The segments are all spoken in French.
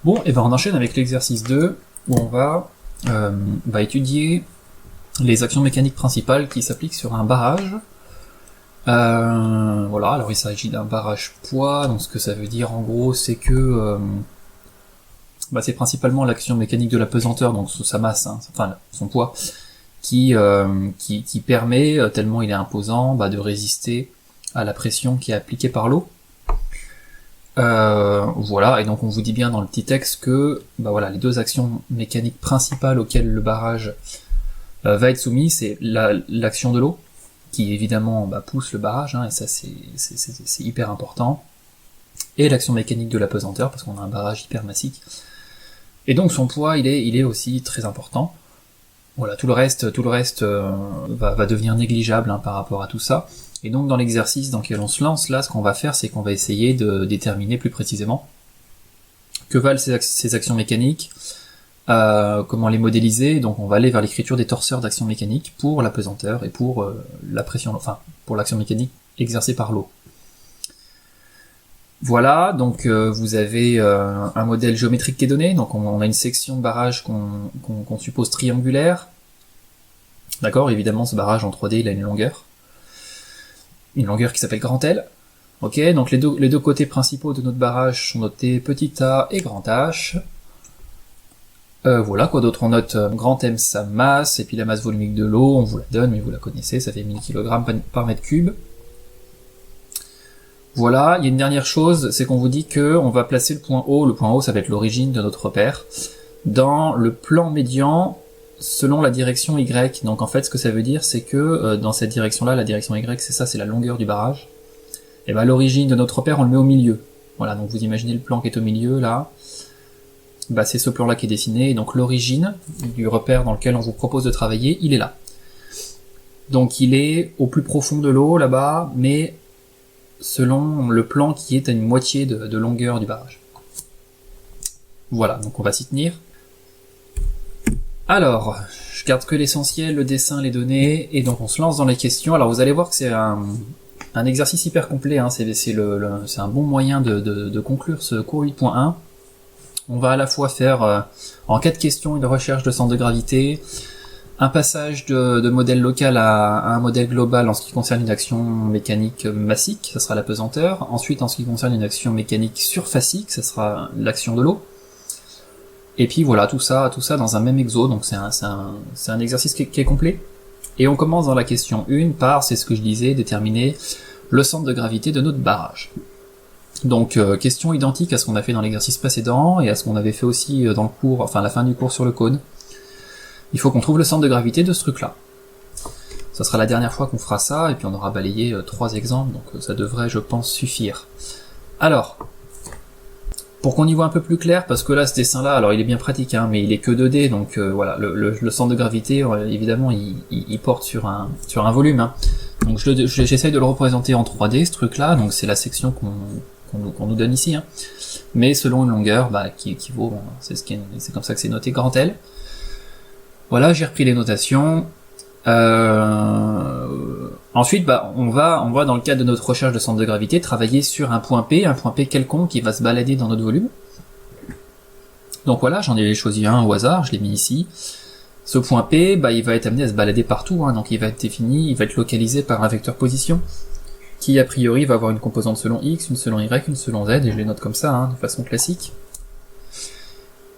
Bon, et ben on enchaîne avec l'exercice 2, où on va étudier les actions mécaniques principales qui s'appliquent sur un barrage. Voilà, alors il s'agit d'un barrage poids, donc ce que ça veut dire en gros c'est que c'est principalement l'action mécanique de la pesanteur, donc sa masse, hein, enfin son poids, qui permet, tellement il est imposant, de résister à la pression qui est appliquée par l'eau. Voilà, et donc on vous dit bien dans le petit texte que les deux actions mécaniques principales auxquelles le barrage va être soumis, c'est l'action de l'eau, qui évidemment pousse le barrage, hein, et ça c'est hyper important, et l'action mécanique de la pesanteur, parce qu'on a un barrage hypermassique. Et donc son poids, il est aussi très important. Voilà, tout le reste va devenir négligeable, hein, par rapport à tout ça. Et donc dans l'exercice dans lequel on se lance, là, ce qu'on va faire, c'est qu'on va essayer de déterminer plus précisément que valent ces actions mécaniques, comment les modéliser. Donc on va aller vers l'écriture des torseurs d'actions mécaniques pour la pesanteur et pour la pression, enfin pour l'action mécanique exercée par l'eau. Voilà, donc vous avez un modèle géométrique qui est donné, donc on a une section de barrage qu'on suppose triangulaire. D'accord, évidemment ce barrage en 3D il a une longueur qui s'appelle grand L. Ok, donc les deux côtés principaux de notre barrage sont notés petit a et grand H. Voilà, quoi d'autre, on note grand M sa masse, et puis la masse volumique de l'eau, on vous la donne, mais vous la connaissez, ça fait 1000 kg par mètre cube. Voilà, il y a une dernière chose, c'est qu'on vous dit que on va placer le point O ça va être l'origine de notre repère, dans le plan médian selon la direction Y. Donc en fait ce que ça veut dire c'est que dans cette direction-là, la direction Y c'est ça, c'est la longueur du barrage, et l'origine de notre repère on le met au milieu. Voilà, donc vous imaginez le plan qui est au milieu là, c'est ce plan là qui est dessiné, et donc l'origine du repère dans lequel on vous propose de travailler, il est là. Donc il est au plus profond de l'eau là-bas, mais selon le plan qui est à une moitié de longueur du barrage. Voilà, donc on va s'y tenir. Alors, je garde que l'essentiel, le dessin, les données, et donc on se lance dans les questions. Alors vous allez voir que c'est un exercice hyper complet, hein. C'est un bon moyen de conclure ce cours 8.1. On va à la fois faire en 4 questions une recherche de centre de gravité, un passage de modèle local à un modèle global en ce qui concerne une action mécanique massique, ça sera la pesanteur. Ensuite, en ce qui concerne une action mécanique surfacique, ça sera l'action de l'eau. Et puis voilà, tout ça dans un même exo, donc c'est un exercice qui est complet. Et on commence dans la question 1 par, c'est ce que je disais, déterminer le centre de gravité de notre barrage. Donc question identique à ce qu'on a fait dans l'exercice précédent, et à ce qu'on avait fait aussi dans le cours, enfin la fin du cours sur le cône. Il faut qu'on trouve le centre de gravité de ce truc-là. Ça sera la dernière fois qu'on fera ça, et puis on aura balayé 3 exemples, donc ça devrait, je pense, suffire. Alors, pour qu'on y voit un peu plus clair, parce que là, ce dessin-là, alors il est bien pratique, hein, mais il est que 2D, donc voilà, le centre de gravité, évidemment, il porte sur un volume, hein. Donc j'essaye de le représenter en 3D, ce truc-là, donc c'est la section qu'on nous donne ici, hein. Mais selon une longueur qui équivaut, c'est comme ça que c'est noté, grand L. Voilà, j'ai repris les notations. Ensuite, on va dans le cadre de notre recherche de centre de gravité travailler sur un point P quelconque qui va se balader dans notre volume. Donc voilà, j'en ai choisi un au hasard, je l'ai mis ici. Ce point P, il va être amené à se balader partout, hein, donc il va être défini, il va être localisé par un vecteur position, qui a priori va avoir une composante selon X, une selon Y, une selon Z, et je les note comme ça, hein, de façon classique.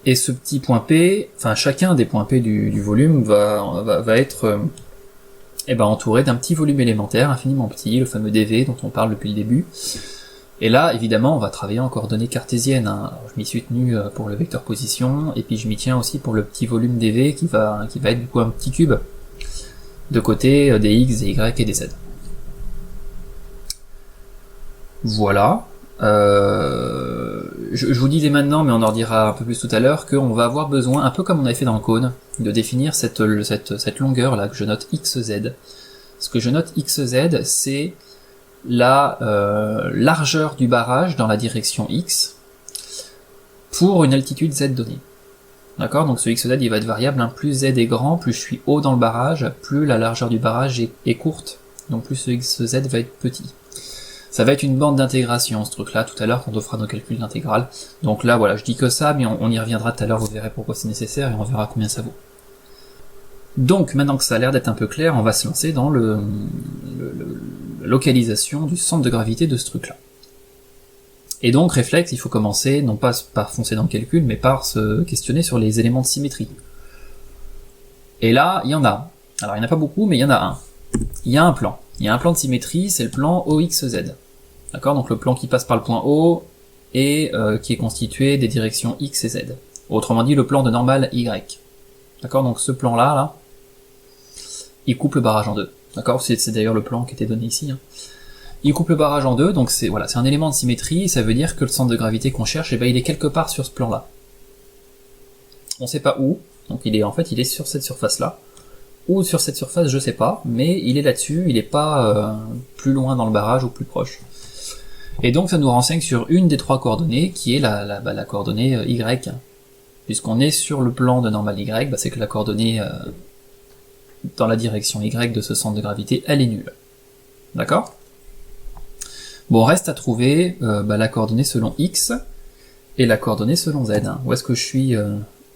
Et ce petit point P, enfin chacun des points P du volume va être entouré d'un petit volume élémentaire infiniment petit, le fameux dV dont on parle depuis le début. Et là, évidemment, on va travailler en coordonnées cartésiennes, hein. Alors, je m'y suis tenu pour le vecteur position, et puis je m'y tiens aussi pour le petit volume dV qui va être du coup un petit cube de côté des X, des Y et des Z. Voilà. Je vous dis dès maintenant, mais on en redira un peu plus tout à l'heure, qu'on va avoir besoin, un peu comme on avait fait dans le cône, de définir cette longueur là que je note XZ. Ce que je note XZ, c'est la largeur du barrage dans la direction X pour une altitude Z donnée. D'accord, donc ce XZ il va être variable, hein. Plus Z est grand, plus je suis haut dans le barrage, plus la largeur du barrage est courte, donc plus ce XZ va être petit. Ça va être une bande d'intégration, ce truc-là, tout à l'heure, quand on fera nos calculs d'intégrale. Donc là, voilà, je dis que ça, mais on y reviendra tout à l'heure, vous verrez pourquoi c'est nécessaire, et on verra combien ça vaut. Donc, maintenant que ça a l'air d'être un peu clair, on va se lancer dans la localisation du centre de gravité de ce truc-là. Et donc, réflexe, il faut commencer, non pas par foncer dans le calcul, mais par se questionner sur les éléments de symétrie. Et là, il y en a. Alors, il n'y en a pas beaucoup, mais il y en a un. Il y a un plan. Il y a un plan de symétrie, c'est le plan OXZ. D'accord? Donc le plan qui passe par le point O et qui est constitué des directions X et Z. Autrement dit, le plan de normale Y. D'accord? Donc ce plan-là, là, il coupe le barrage en deux. D'accord? C'est d'ailleurs le plan qui était donné ici. Hein. Il coupe le barrage en deux, donc c'est voilà, c'est un élément de symétrie, et ça veut dire que le centre de gravité qu'on cherche, eh ben, il est quelque part sur ce plan-là. On sait pas où, donc il est sur cette surface-là. Ou sur cette surface, je sais pas, mais il est là-dessus, il est pas plus loin dans le barrage ou plus proche. Et donc ça nous renseigne sur une des trois coordonnées, qui est la coordonnée Y. Puisqu'on est sur le plan de normale Y, c'est que la coordonnée dans la direction Y de ce centre de gravité, elle est nulle. D'accord? Bon, reste à trouver la coordonnée selon X, et la coordonnée selon Z. Hein. Où est-ce que je suis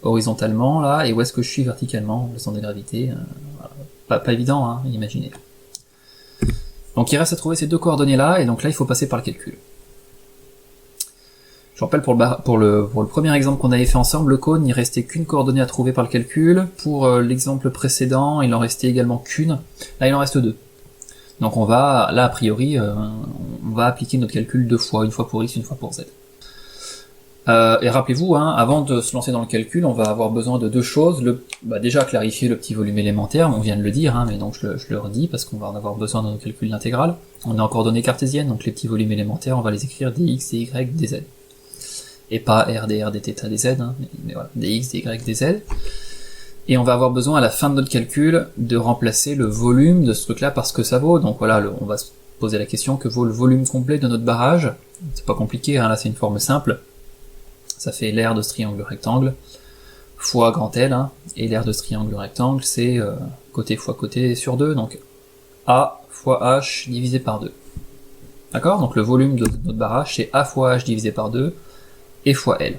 horizontalement là, et où est-ce que je suis verticalement, le centre de gravité, pas évident, hein, imaginez. Donc il reste à trouver ces deux coordonnées là, et donc là il faut passer par le calcul. Je rappelle pour le premier exemple qu'on avait fait ensemble, le cône, il restait qu'une coordonnée à trouver par le calcul, pour l'exemple précédent, il en restait également qu'une, là il en reste deux. Donc on va, là a priori, on va appliquer notre calcul deux fois, une fois pour X, une fois pour Z. Et rappelez-vous, hein, avant de se lancer dans le calcul, on va avoir besoin de deux choses. Déjà clarifier le petit volume élémentaire, on vient de le dire, hein, mais donc je le redis parce qu'on va en avoir besoin dans nos calculs d'intégrale. On est en coordonnées cartésiennes, donc les petits volumes élémentaires, on va les écrire dx, dy, dz. Et pas r, dr, dθ, dz, hein, mais voilà, dx, dy, dz. Et on va avoir besoin à la fin de notre calcul de remplacer le volume de ce truc-là par ce que ça vaut. Donc voilà, on va se poser la question que vaut le volume complet de notre barrage. C'est pas compliqué, hein, là c'est une forme simple. Ça fait l'aire de ce triangle rectangle fois grand L, hein, et l'aire de ce triangle rectangle c'est côté fois côté sur 2, donc A fois H divisé par 2. D'accord? Donc le volume de notre barrage c'est A fois H divisé par 2 et fois L.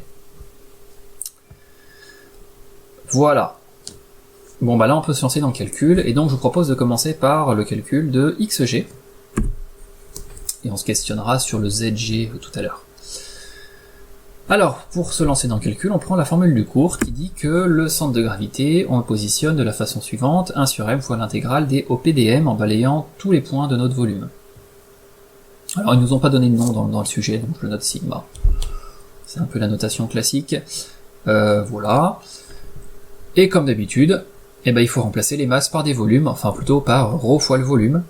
Voilà. Bon bah là on peut se lancer dans le calcul, et donc je vous propose de commencer par le calcul de XG, et on se questionnera sur le ZG tout à l'heure. Alors, pour se lancer dans le calcul, on prend la formule du cours qui dit que le centre de gravité, on le positionne de la façon suivante, 1 sur m fois l'intégrale des OPdm en balayant tous les points de notre volume. Alors, ils nous ont pas donné de nom dans le sujet, donc je le note sigma. C'est un peu la notation classique. Voilà. Et comme d'habitude, il faut remplacer les masses par des volumes, enfin plutôt par ρ fois le volume.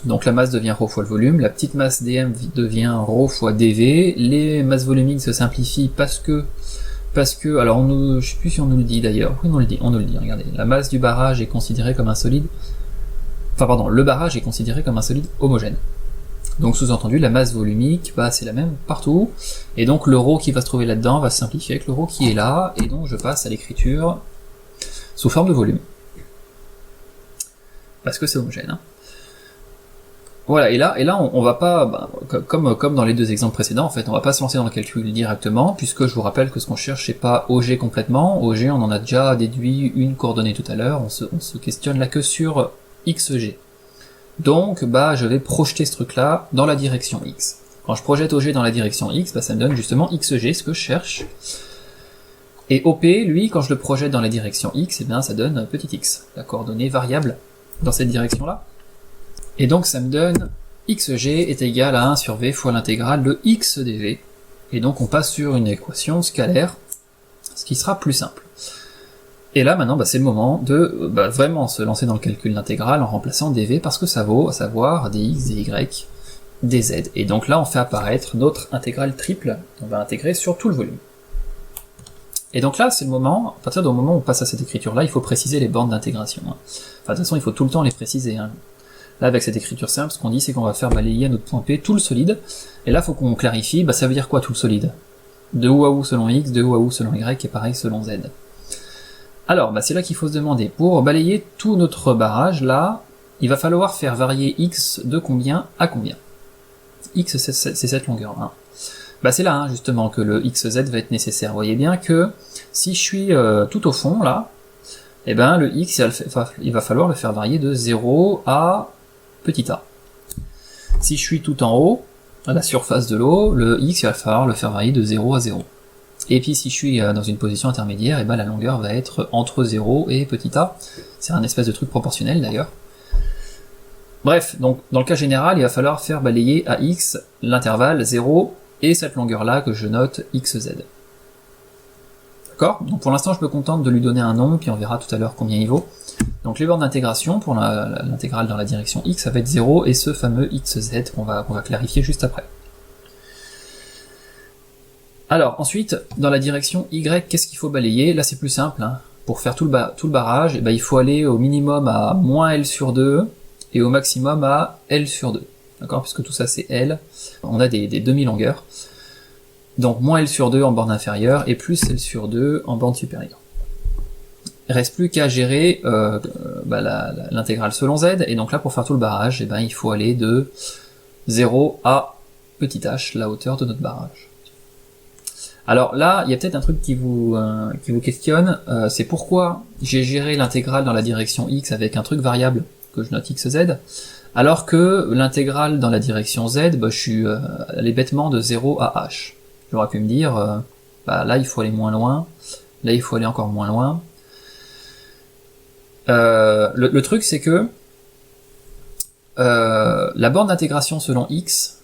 Donc la masse devient ρ fois le volume, la petite masse dm devient ρ fois dv, les masses volumiques se simplifient parce que, alors je sais plus si on nous le dit d'ailleurs, oui on nous le dit, regardez, la masse du barrage est considérée comme un solide, le barrage est considéré comme un solide homogène. Donc sous-entendu, la masse volumique, c'est la même partout, et donc le ρ qui va se trouver là-dedans va se simplifier avec le ρ qui est là, et donc je passe à l'écriture sous forme de volume. Parce que c'est homogène, hein. Voilà, et là, on va pas, comme dans les deux exemples précédents, en fait, on va pas se lancer dans le calcul directement, puisque je vous rappelle que ce qu'on cherche, c'est pas OG complètement. OG, on en a déjà déduit une coordonnée tout à l'heure, on se questionne là que sur XG. Donc, je vais projeter ce truc-là dans la direction X. Quand je projette OG dans la direction X, ça me donne justement XG, ce que je cherche. Et OP, lui, quand je le projette dans la direction X, ça donne petit x, la coordonnée variable dans cette direction-là. Et donc ça me donne xg est égal à 1 sur v fois l'intégrale de x dv. Et donc on passe sur une équation scalaire, ce qui sera plus simple. Et là maintenant c'est le moment de vraiment se lancer dans le calcul d'intégrale en remplaçant dv parce que ça vaut, à savoir dx, dy, dz. Et donc là on fait apparaître notre intégrale triple, on va intégrer sur tout le volume. Et donc là c'est le moment, à partir du moment où on passe à cette écriture là, il faut préciser les bornes d'intégration. Hein. Enfin de toute façon il faut tout le temps les préciser. Hein. Là, avec cette écriture simple, ce qu'on dit, c'est qu'on va faire balayer à notre point P tout le solide, et là, faut qu'on clarifie, ça veut dire quoi tout le solide? De où à où selon X, de où à où selon Y, et pareil selon Z. Alors, c'est là qu'il faut se demander, pour balayer tout notre barrage, là, il va falloir faire varier X de combien à combien? x c'est cette longueur. Hein. Bah c'est là justement que le xz va être nécessaire. Vous voyez bien que si je suis tout au fond là, eh ben le x il va falloir le faire varier de 0 à petit a. Si je suis tout en haut, à la surface de l'eau, le x il va falloir le faire varier de 0 à 0. Et puis si je suis dans une position intermédiaire, eh ben la longueur va être entre 0 et petit a. C'est un espèce de truc proportionnel d'ailleurs. Bref, donc dans le cas général, il va falloir faire balayer à x l'intervalle 0 et cette longueur-là que je note xz. D'accord? Donc pour l'instant, je me contente de lui donner un nom, puis on verra tout à l'heure combien il vaut. Donc les bornes d'intégration pour l'intégrale dans la direction x, ça va être 0 et ce fameux xz qu'on va clarifier juste après. Alors ensuite, dans la direction y, qu'est-ce qu'il faut balayer? Là c'est plus simple, hein. Pour faire tout le barrage, eh ben, il faut aller au minimum à moins L sur 2 et au maximum à L sur 2. D'accord? Puisque tout ça c'est L, on a des demi-longueurs. Donc moins L sur 2 en borne inférieure et plus L sur 2 en borne supérieure. Il reste plus qu'à gérer l'intégrale selon z, et donc là pour faire tout le barrage, eh ben, il faut aller de 0 à petit h, la hauteur de notre barrage. Alors là, il y a peut-être un truc qui vous questionne, c'est pourquoi j'ai géré l'intégrale dans la direction x avec un truc variable que je note xz, alors que l'intégrale dans la direction z, bah, je suis allé bêtement de 0 à h. J'aurais pu me dire, là il faut aller moins loin, là il faut aller encore moins loin. Le truc c'est que la borne d'intégration selon x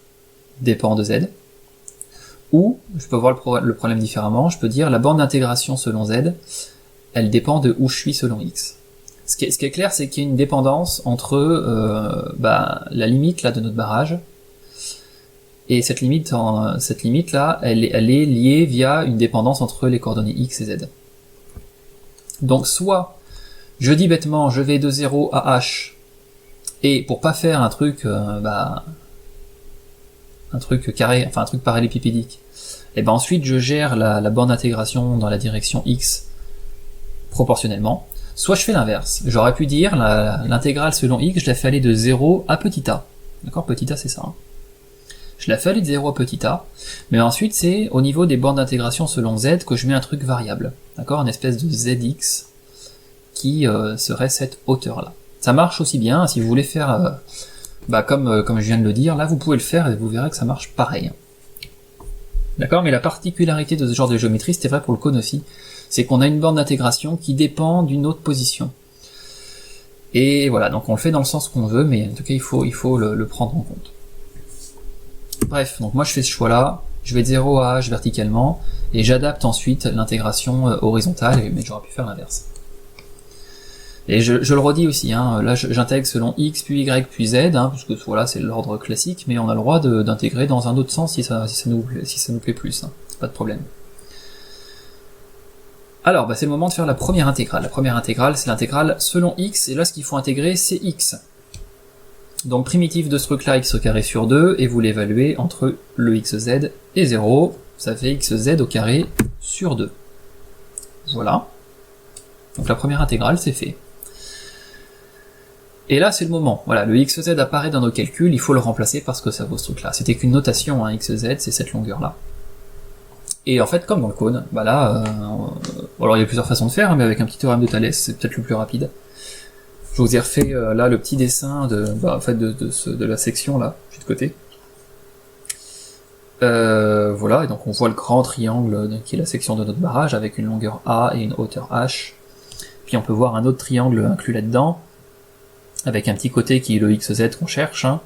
dépend de z, ou je peux voir le problème différemment, je peux dire la borne d'intégration selon z, elle dépend de où je suis selon x. Ce qui est clair, c'est qu'il y a une dépendance entre la limite là de notre barrage, et cette limite là, elle est liée via une dépendance entre les coordonnées x et z. Donc soit je dis bêtement, je vais de 0 à h, et pour pas faire un truc carré, enfin un truc parallélépipédique, et ben ensuite je gère la borne d'intégration dans la direction x proportionnellement. Soit je fais l'inverse. J'aurais pu dire l'intégrale selon x, je la fais aller de 0 à petit a. D'accord, petit a c'est ça. Hein. Je la fais aller de 0 à petit a, mais ensuite c'est au niveau des bornes d'intégration selon z que je mets un truc variable. D'accord, une espèce de zx qui serait cette hauteur-là. Ça marche aussi bien, si vous voulez faire comme je viens de le dire, là vous pouvez le faire et vous verrez que ça marche pareil. D'accord, mais la particularité de ce genre de géométrie, c'était vrai pour le cône aussi, c'est qu'on a une borne d'intégration qui dépend d'une autre position. Et voilà, donc on le fait dans le sens qu'on veut, mais en tout cas il faut le prendre en compte. Bref, donc moi je fais ce choix-là, je vais de 0 à h verticalement, et j'adapte ensuite l'intégration horizontale, mais j'aurais pu faire l'inverse. Et je le redis aussi, hein, là j'intègre selon x, puis y, puis z, hein, parce que voilà, c'est l'ordre classique, mais on a le droit d'intégrer dans un autre sens si ça nous plaît plus, hein, pas de problème. Alors, c'est le moment de faire la première intégrale. La première intégrale, c'est l'intégrale selon x, et là ce qu'il faut intégrer, c'est x. Donc primitif de ce truc-là, x au carré sur 2, et vous l'évaluez entre le xz et 0, ça fait xz au carré sur 2. Voilà. Donc la première intégrale, c'est fait. Et là, c'est le moment. Voilà, le xz apparaît dans nos calculs, il faut le remplacer parce que ça vaut ce truc-là. C'était qu'une notation, hein, xz, c'est cette longueur-là. Et en fait, comme dans le cône, alors il y a plusieurs façons de faire, mais avec un petit théorème de Thalès, c'est peut-être le plus rapide. Je vous ai refait là le petit dessin de la section là, juste de côté. Voilà, et donc on voit le grand triangle qui est la section de notre barrage avec une longueur A et une hauteur H. Puis on peut voir un autre triangle inclus là-dedans, avec un petit côté qui est le xz qu'on cherche, hein,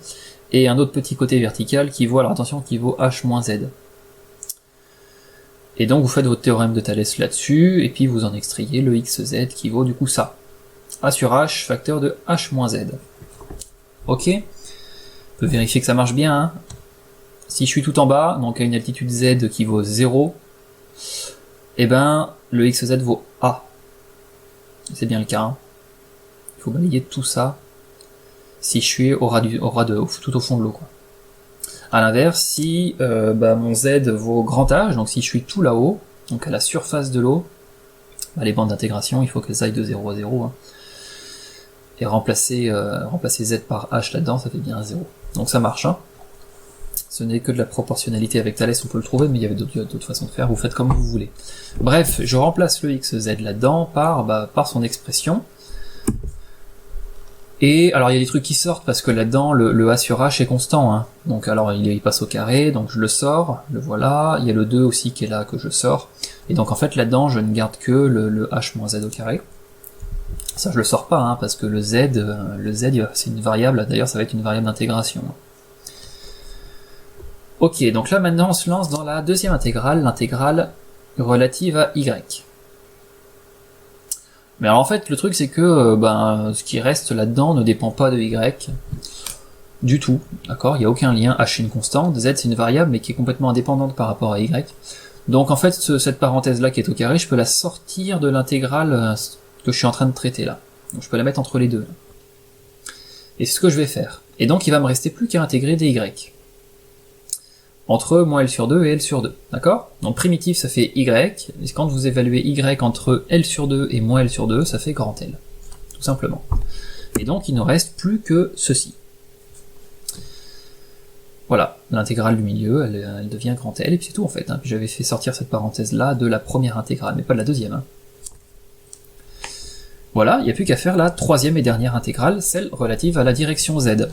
et un autre petit côté vertical qui vaut, alors attention, qui vaut h moins z. Et donc vous faites votre théorème de Thalès là-dessus, et puis vous en extrayez le xz qui vaut du coup ça. A sur h, facteur de h moins z. Ok. On peut vérifier que ça marche bien. Hein. Si je suis tout en bas, donc à une altitude z qui vaut 0, et ben le xz vaut a. C'est bien le cas. Hein. Il faut balayer tout ça si je suis tout au fond de l'eau, quoi. A l'inverse, si mon z vaut grand H, donc si je suis tout là-haut, donc à la surface de l'eau, les bandes d'intégration, il faut qu'elles aillent de 0 à 0, hein, et remplacer z par h là-dedans, ça fait bien 0. Donc ça marche. Hein. Ce n'est que de la proportionnalité avec Thalès, on peut le trouver, mais il y avait d'autres façons de faire, vous faites comme vous voulez. Bref, je remplace le xz là-dedans par son expression. Et alors il y a des trucs qui sortent, parce que là-dedans, le a sur h est constant. Hein. Donc alors il passe au carré, donc je le sors, le voilà. Il y a le 2 aussi qui est là, que je sors. Et donc en fait là-dedans, je ne garde que le h moins z au carré. Ça je le sors pas, hein, parce que le z c'est une variable, d'ailleurs ça va être une variable d'intégration. Ok, donc là maintenant on se lance dans la deuxième intégrale, l'intégrale relative à y. Mais alors en fait le truc c'est que ce qui reste là-dedans ne dépend pas de y du tout, d'accord? Il n'y a aucun lien, h c'est une constante, z c'est une variable mais qui est complètement indépendante par rapport à y. Donc en fait cette parenthèse là qui est au carré, je peux la sortir de l'intégrale que je suis en train de traiter là. Donc je peux la mettre entre les deux. Et c'est ce que je vais faire. Et donc il va me rester plus qu'à intégrer des y. Entre moins L sur 2 et L sur 2, d'accord? Donc primitif ça fait y, et quand vous évaluez y entre L sur 2 et moins L sur 2, ça fait grand L, tout simplement. Et donc il ne reste plus que ceci. Voilà, l'intégrale du milieu, elle devient grand L, et puis c'est tout en fait. Hein. Puis j'avais fait sortir cette parenthèse là de la première intégrale, mais pas de la deuxième. Hein. Voilà, il n'y a plus qu'à faire la troisième et dernière intégrale, celle relative à la direction z.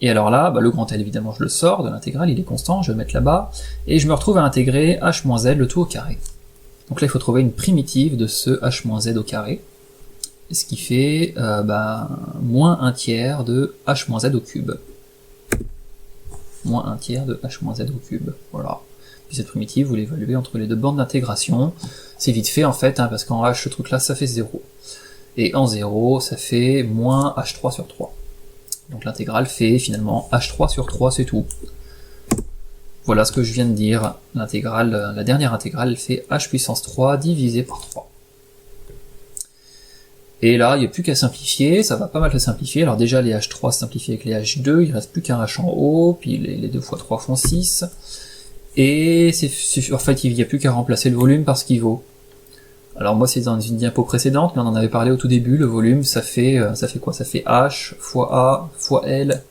Et alors là, le grand L évidemment je le sors de l'intégrale, il est constant, je vais le mettre là-bas, et je me retrouve à intégrer h moins z le tout au carré. Donc là il faut trouver une primitive de ce h moins z au carré, ce qui fait moins 1 tiers de h moins z au cube. Moins 1 tiers de h moins z au cube, voilà. Puis cette primitive, vous l'évaluez entre les deux bornes d'intégration, c'est vite fait en fait, hein, parce qu'en h ce truc là ça fait 0. Et en 0 ça fait moins h3 sur 3. Donc l'intégrale fait finalement h3 sur 3, c'est tout. Voilà ce que je viens de dire. L'intégrale, la dernière intégrale, elle fait h puissance 3 divisé par 3. Et là, il n'y a plus qu'à simplifier, ça va pas mal se simplifier. Alors déjà, les h3 simplifient avec les h2, il reste plus qu'un h en haut, puis les 2 fois 3 font 6. Et en fait, il n'y a plus qu'à remplacer le volume par ce qu'il vaut. Alors moi c'est dans une diapo précédente, mais on en avait parlé au tout début, le volume ça fait quoi? Ça fait H fois A fois L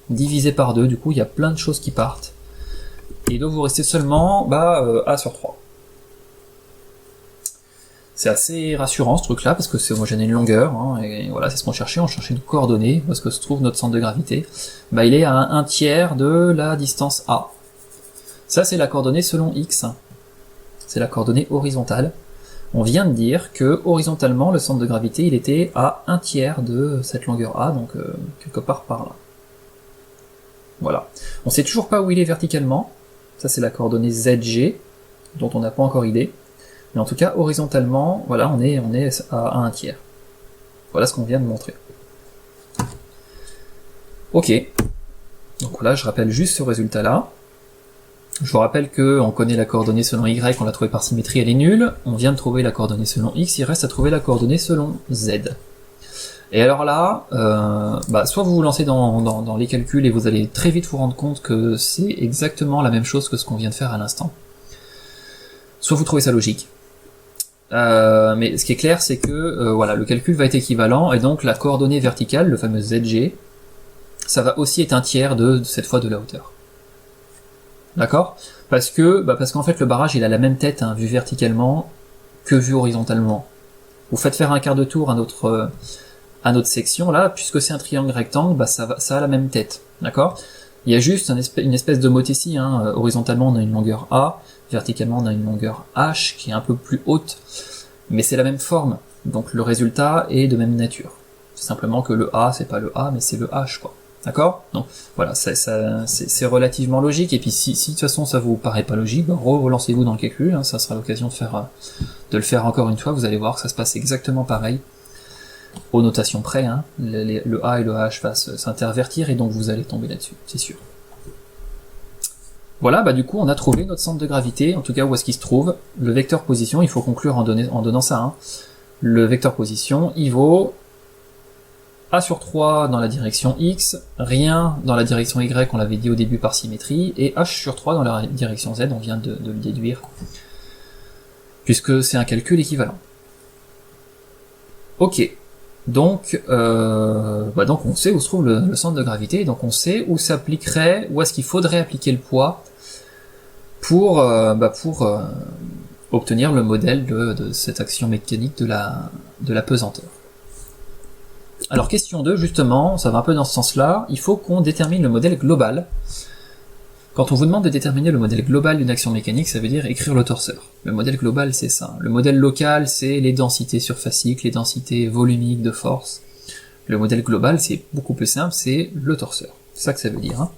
divisé par 2, du coup il y a plein de choses qui partent. Et donc vous restez seulement A sur 3. C'est assez rassurant ce truc là, parce que c'est homogène à une longueur, hein, et voilà c'est ce qu'on cherchait, on cherchait une coordonnée, où est-ce que se trouve notre centre de gravité. Il est à 1 tiers de la distance A. Ça c'est la coordonnée selon X, c'est la coordonnée horizontale. On vient de dire que horizontalement le centre de gravité il était à 1 tiers de cette longueur A, donc quelque part par là. Voilà. On sait toujours pas où il est verticalement, ça c'est la coordonnée ZG, dont on n'a pas encore idée, mais en tout cas horizontalement, voilà, on est à 1 tiers. Voilà ce qu'on vient de montrer. Ok. Donc voilà, je rappelle juste ce résultat là. Je vous rappelle que on connaît la coordonnée selon y, on l'a trouvée par symétrie, elle est nulle. On vient de trouver la coordonnée selon x, il reste à trouver la coordonnée selon z. Et alors là, soit vous vous lancez dans les calculs et vous allez très vite vous rendre compte que c'est exactement la même chose que ce qu'on vient de faire à l'instant. Soit vous trouvez ça logique. Mais ce qui est clair, c'est que le calcul va être équivalent, et donc la coordonnée verticale, le fameux zg, ça va aussi être 1 tiers de cette fois de la hauteur. D'accord? Parce qu'en fait le barrage il a la même tête vu verticalement que vu horizontalement. Vous faites faire un quart de tour à notre section là, puisque c'est un triangle rectangle, ça a la même tête. D'accord? Il y a juste une espèce de mothétie, horizontalement on a une longueur A, verticalement on a une longueur H qui est un peu plus haute, mais c'est la même forme, donc le résultat est de même nature. C'est simplement que le A c'est pas le A mais c'est le H quoi. D'accord? Donc voilà, c'est relativement logique, et puis si de toute façon ça vous paraît pas logique, relancez-vous dans le calcul, ça sera l'occasion de le faire encore une fois, vous allez voir que ça se passe exactement pareil, aux notations près, le A et le H va s'intervertir, et donc vous allez tomber là-dessus, c'est sûr. Voilà, du coup on a trouvé notre centre de gravité, en tout cas où est-ce qu'il se trouve. Le vecteur position, il faut conclure en donnant ça, le vecteur position, il vaut A sur 3 dans la direction X, rien dans la direction Y, on l'avait dit au début par symétrie, et H sur 3 dans la direction Z, on vient de le déduire, puisque c'est un calcul équivalent. Ok. Donc, donc on sait où se trouve le centre de gravité, donc on sait où s'appliquerait, où est-ce qu'il faudrait appliquer le poids pour obtenir le modèle de cette action mécanique de la pesanteur. Alors question 2, justement, ça va un peu dans ce sens-là, il faut qu'on détermine le modèle global. Quand on vous demande de déterminer le modèle global d'une action mécanique, ça veut dire écrire le torseur. Le modèle global, c'est ça. Le modèle local, c'est les densités surfaciques, les densités volumiques de force. Le modèle global, c'est beaucoup plus simple, c'est le torseur. C'est ça que ça veut dire. Hein.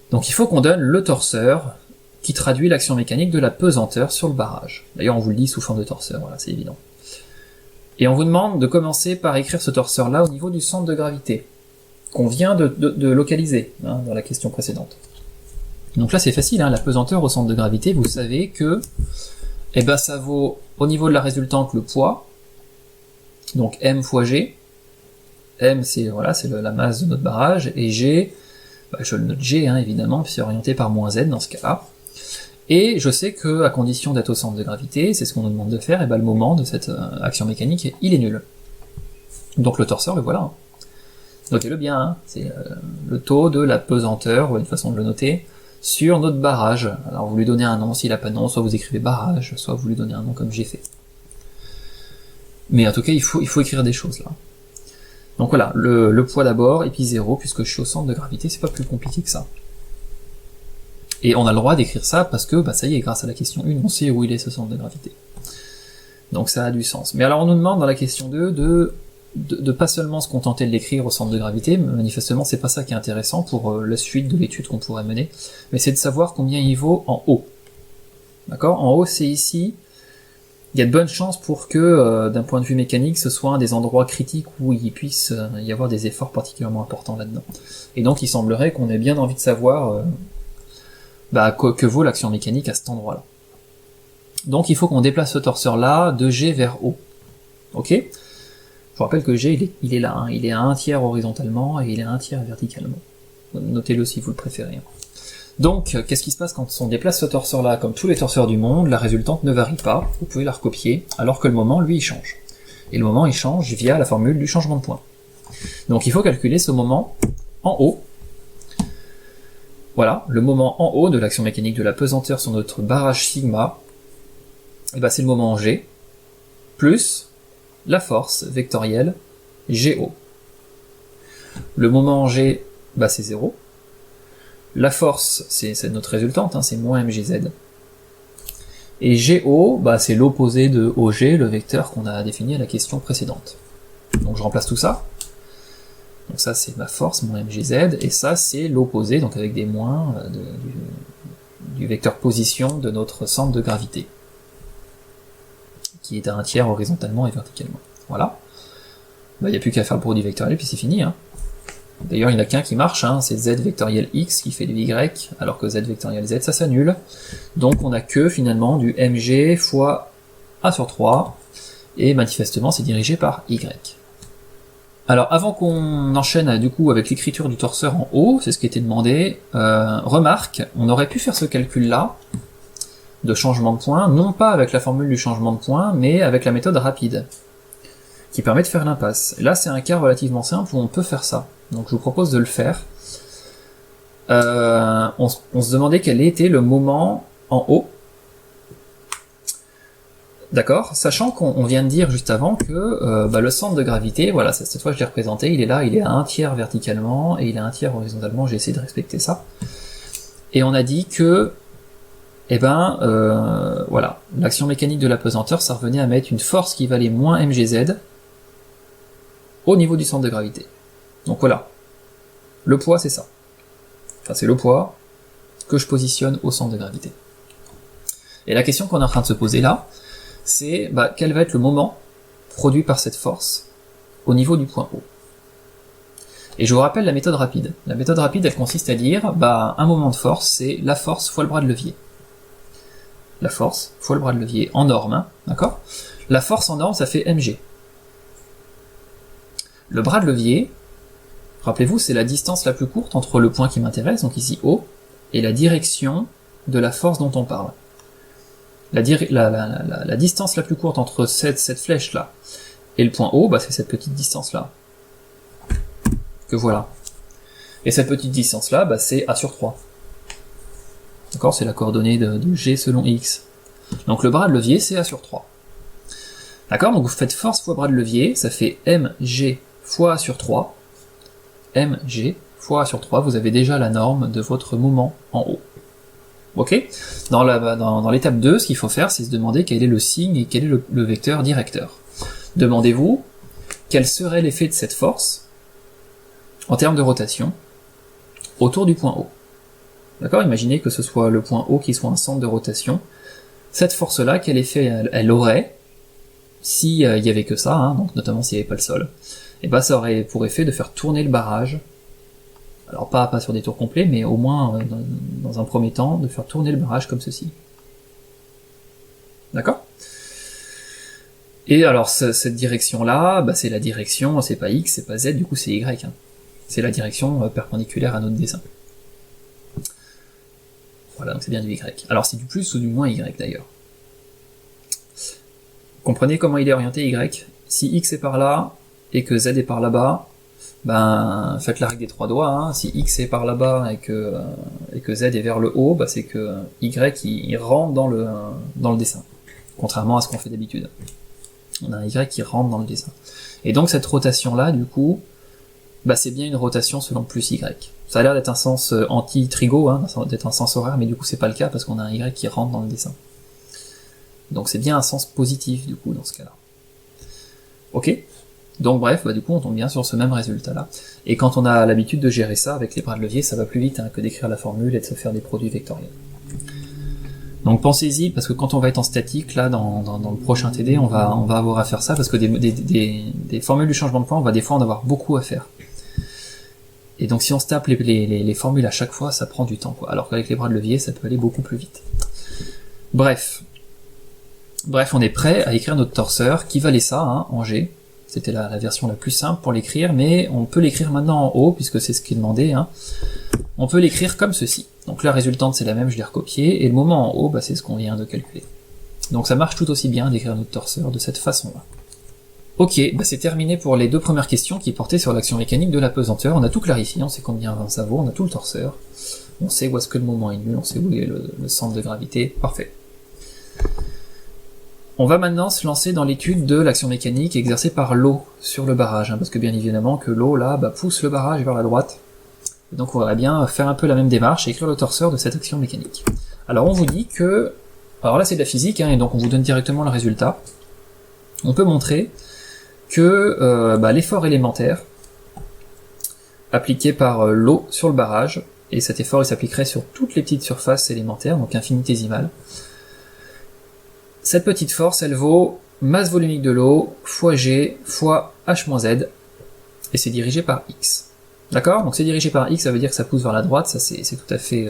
Donc il faut qu'on donne le torseur qui traduit l'action mécanique de la pesanteur sur le barrage. D'ailleurs, on vous le dit sous forme de torseur, voilà, c'est évident. Et on vous demande de commencer par écrire ce torseur-là au niveau du centre de gravité, qu'on vient de localiser hein, dans la question précédente. Donc là c'est facile, hein, la pesanteur au centre de gravité, vous savez que ça vaut au niveau de la résultante le poids, donc m fois g. M c'est la masse de notre barrage, et g, je le note g hein, évidemment, puis c'est orienté par moins z dans ce cas-là. Et je sais que à condition d'être au centre de gravité, c'est ce qu'on nous demande de faire, le moment de cette action mécanique, il est nul. Donc le torseur, le voilà. Hein. Notez-le bien, hein, c'est le taux de la pesanteur, ou une façon de le noter, sur notre barrage. Alors vous lui donnez un nom s'il n'a pas de nom, soit vous écrivez barrage, soit vous lui donnez un nom comme j'ai fait. Mais en tout cas, il faut écrire des choses là. Donc voilà, le poids d'abord, et puis 0, puisque je suis au centre de gravité, c'est pas plus compliqué que ça. Et on a le droit d'écrire ça parce que, ça y est, grâce à la question 1, on sait où il est ce centre de gravité. Donc ça a du sens. Mais alors on nous demande dans la question 2 de pas seulement se contenter de l'écrire au centre de gravité, manifestement c'est pas ça qui est intéressant pour la suite de l'étude qu'on pourrait mener, mais c'est de savoir combien il vaut en haut. D'accord ? En haut c'est ici, il y a de bonnes chances pour que, d'un point de vue mécanique, ce soit un des endroits critiques où il puisse y avoir des efforts particulièrement importants là-dedans. Et donc il semblerait qu'on ait bien envie de savoir que vaut l'action mécanique à cet endroit-là. Donc il faut qu'on déplace ce torseur-là de G vers O. Ok ? Je vous rappelle que G, il est là, hein. Il est à 1/3 horizontalement et il est à 1/3 verticalement. Notez-le si vous le préférez. Donc, qu'est-ce qui se passe quand on déplace ce torseur-là? Comme tous les torseurs du monde, la résultante ne varie pas, vous pouvez la recopier, alors que le moment, lui, il change. Et le moment, il change via la formule du changement de point. Donc il faut calculer ce moment en haut. Voilà, le moment en haut de l'action mécanique de la pesanteur sur notre barrage sigma, c'est le moment G, plus la force vectorielle GO. Le moment G, c'est 0. La force, c'est notre résultante, hein, c'est moins mgz. Et GO, c'est l'opposé de OG, le vecteur qu'on a défini à la question précédente. Donc je remplace tout ça. Donc ça c'est ma force, moins mgz, et ça c'est l'opposé, donc avec des moins du vecteur position de notre centre de gravité, qui est à 1/3 horizontalement et verticalement. Voilà. Il n'y a plus qu'à faire le produit vectoriel, puis c'est fini. Hein. D'ailleurs, il n'y en a qu'un qui marche, hein, c'est z vectoriel x qui fait du y, alors que z vectoriel z, ça s'annule. Donc on n'a que finalement du mg fois a sur 3, et manifestement c'est dirigé par y. Alors avant qu'on enchaîne du coup avec l'écriture du torseur en haut, c'est ce qui était demandé, remarque, on aurait pu faire ce calcul-là, de changement de point, non pas avec la formule du changement de point, mais avec la méthode rapide, qui permet de faire l'impasse. Là c'est un cas relativement simple où on peut faire ça, donc je vous propose de le faire. On se demandait quel était le moment en haut, d'accord, sachant qu'on vient de dire juste avant que le centre de gravité, voilà, cette fois je l'ai représenté, il est là, il est à 1/3 verticalement, et il est à 1/3 horizontalement, j'ai essayé de respecter ça. Et on a dit que, voilà, l'action mécanique de la pesanteur, ça revenait à mettre une force qui valait moins mgz au niveau du centre de gravité. Donc voilà, le poids c'est ça. Enfin c'est le poids que je positionne au centre de gravité. Et la question qu'on est en train de se poser là, c'est quel va être le moment produit par cette force au niveau du point O. Et je vous rappelle la méthode rapide. La méthode rapide, elle consiste à dire, un moment de force, c'est la force fois le bras de levier. La force fois le bras de levier en norme, hein, d'accord? La force en norme, ça fait mg. Le bras de levier, rappelez-vous, c'est la distance la plus courte entre le point qui m'intéresse, donc ici O, et la direction de la force dont on parle. La distance la plus courte entre cette flèche-là Et le point O, bah, c'est cette petite distance-là. Que voilà. Et cette petite distance-là, bah, c'est A sur 3. D'accord? C'est la coordonnée de G selon X. Donc le bras de levier, c'est A sur 3. D'accord? Donc vous faites force fois bras de levier, ça fait mg fois A sur 3. mg fois A sur 3, vous avez déjà la norme de votre moment en haut. Ok? Dans l'étape 2, ce qu'il faut faire, c'est se demander quel est le signe et quel est le vecteur directeur. Demandez-vous quel serait l'effet de cette force en termes de rotation autour du point O. D'accord? Imaginez que ce soit le point O qui soit un centre de rotation. Cette force-là, quel effet elle aurait s'il y avait que ça, hein, donc notamment s'il n'y avait pas le sol? Et ben ça aurait pour effet de faire tourner le barrage. Alors pas sur des tours complets, mais au moins dans un premier temps, de faire tourner le barrage comme ceci. D'accord? Et alors cette direction-là, bah, c'est la direction, c'est pas X, c'est pas Z, du coup c'est Y. Hein. C'est la direction perpendiculaire à notre dessin. Voilà, donc c'est bien du Y. Alors c'est du plus ou du moins Y d'ailleurs. Comprenez comment il est orienté Y? Si X est par là, et que Z est par là-bas, ben faites la règle des 3 doigts, hein. Si X est par là-bas et que Z est vers le haut, bah, c'est que Y il rentre dans le dessin. Contrairement à ce qu'on fait d'habitude. On a un Y qui rentre dans le dessin. Et donc cette rotation-là, du coup, bah, c'est bien une rotation selon plus Y. Ça a l'air d'être un sens anti-trigo, hein, d'être un sens horaire, mais du coup c'est pas le cas parce qu'on a un Y qui rentre dans le dessin. Donc c'est bien un sens positif du coup dans ce cas-là. Ok? Donc bref, bah, du coup on tombe bien sur ce même résultat-là. Et quand on a l'habitude de gérer ça avec les bras de levier, ça va plus vite hein, que d'écrire la formule et de se faire des produits vectoriels. Donc pensez-y, parce que quand on va être en statique, là, dans le prochain TD, on va avoir à faire ça, parce que des formules du changement de point, on va des fois en avoir beaucoup à faire. Et donc si on se tape les formules à chaque fois, ça prend du temps, quoi. Alors qu'avec les bras de levier, ça peut aller beaucoup plus vite. Bref, on est prêt à écrire notre torseur, qui valait ça, hein, en G. C'était la version la plus simple pour l'écrire, mais on peut l'écrire maintenant en haut, puisque c'est ce qui est demandé, hein. On peut l'écrire comme ceci. Donc la résultante c'est la même, je l'ai recopiée, et le moment en haut, bah, c'est ce qu'on vient de calculer. Donc ça marche tout aussi bien d'écrire notre torseur de cette façon-là. Ok, bah c'est terminé pour les deux premières questions qui portaient sur l'action mécanique de la pesanteur. On a tout clarifié, on sait combien ça vaut, on a tout le torseur. On sait où est-ce que le moment est nul, on sait où est le centre de gravité, parfait. On va maintenant se lancer dans l'étude de l'action mécanique exercée par l'eau sur le barrage, hein, parce que bien évidemment que l'eau là bah, pousse le barrage vers la droite. Et donc on va bien faire un peu la même démarche et écrire le torseur de cette action mécanique. Alors on vous dit que, alors là c'est de la physique, hein, et donc on vous donne directement le résultat. On peut montrer que l'effort élémentaire appliqué par l'eau sur le barrage, et cet effort il s'appliquerait sur toutes les petites surfaces élémentaires, donc infinitésimales. Cette petite force, elle vaut masse volumique de l'eau fois G fois H-Z, et c'est dirigé par X. D'accord? Donc c'est dirigé par X, ça veut dire que ça pousse vers la droite, ça c'est tout à fait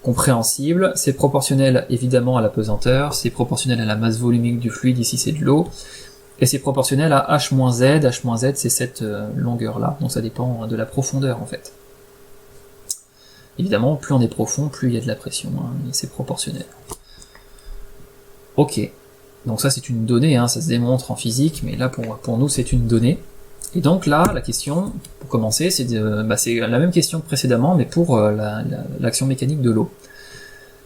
compréhensible. C'est proportionnel évidemment à la pesanteur, c'est proportionnel à la masse volumique du fluide, ici c'est de l'eau, et c'est proportionnel à H-Z, H-Z c'est cette longueur-là, donc ça dépend de la profondeur en fait. Évidemment, plus on est profond, plus il y a de la pression, hein, et c'est proportionnel. Ok, donc ça c'est une donnée, hein, ça se démontre en physique, mais là pour nous c'est une donnée. Et donc là, la question, pour commencer, c'est la même question que précédemment, mais pour l'action mécanique de l'eau.